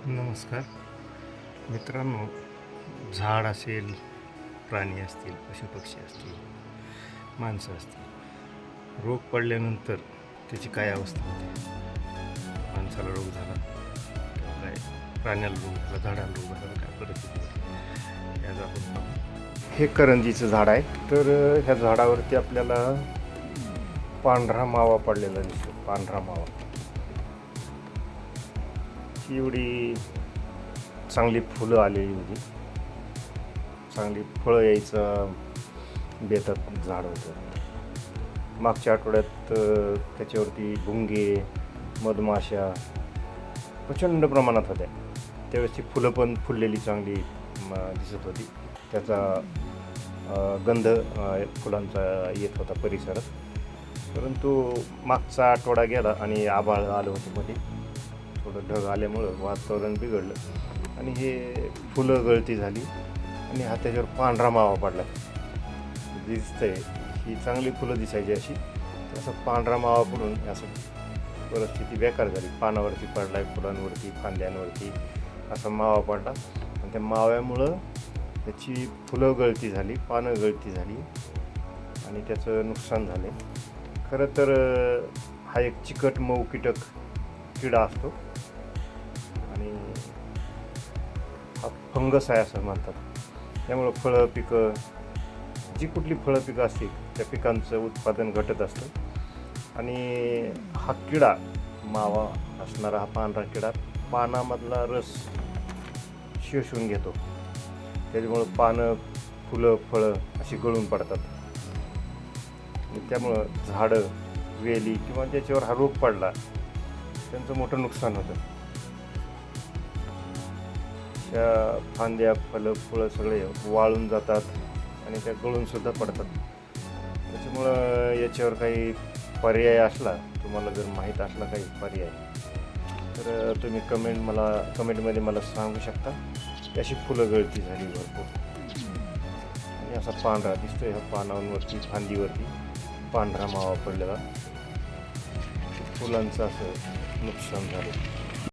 नमस्कार मित्रांनो. झाड असेल, प्राणी असतील, पशुपक्षी असतील, माणसं असतील, रोग पडल्यानंतर त्याची काय अवस्था होते. माणसाला रोग झाला किंवा काय, प्राण्याला रोग झाला, झाडाला रोग झाला, काय परिस्थिती होती याचा आपण पाहू. हे करंजीचं झाड आहे. तर ह्या झाडावरती आपल्याला पांढरा मावा पडलेला दिसतो. पांढरा मावा ही एवढी चांगली फुलं आलेली होती, चांगली फळं यायचं बेतात झाड होतं. मागच्या आठवड्यात त्याच्यावरती भुंगे, मधमाशा प्रचंड प्रमाणात होत्या. त्यावेळेस ती फुलं पण फुललेली चांगली दिसत होती. त्याचा गंध फुलांचा येत होता परिसरात. परंतु मागचा आठवडा गेला आणि आभाळ आलं होतं मध्ये, थोडं ढग आल्यामुळं वातावरण बिघडलं आणि हे फुलं गळती झाली आणि हा त्याच्यावर पांढरा मावा पडला. दिसतंय ही चांगली फुलं दिसायची अशी, असं पांढरा मावा पडून असं परिस्थिती बेकार झाली. पानावरती पडला आहे, फुलांवरती, फांद्यांवरती असा मावा पडला आणि त्या माव्यामुळं त्याची फुलं गळती झाली, पानं गळती झाली आणि त्याचं नुकसान झाले. खरं तर हा एक चिकट मऊ कीटक किडा असतो आणि हा फंगस आहे असं म्हणतात. त्यामुळं फळं पिकं, जी कुठली फळं पिकं असतील त्या पिकांचं उत्पादन घटत असतं. आणि हा किडा, मावा असणारा हा पांढरा किडा, पानामधला रस शोषून घेतो. त्याच्यामुळं पानं, फुलं, फळं अशी गळून पडतात. त्यामुळं झाडं, वेली किंवा ज्याच्यावर हा रोग पडला त्यांचं मोठं नुकसान होतं. त्या फांद्या, फळं सगळे वाळून जातात आणि त्या गळूनसुद्धा पडतात. त्याच्यामुळं याच्यावर काही पर्याय असला, तुम्हाला जर माहीत असला काही पर्याय, तर तुम्ही कमेंटमध्ये मला सांगू शकता. अशी फुलं गळती झाली भरपूर आणि असा पांढरा दिसतोय ह्या पानांवरती, फांदीवरती पांढरा मावा पडलेला. फुलांचं असं नुकसान झालं.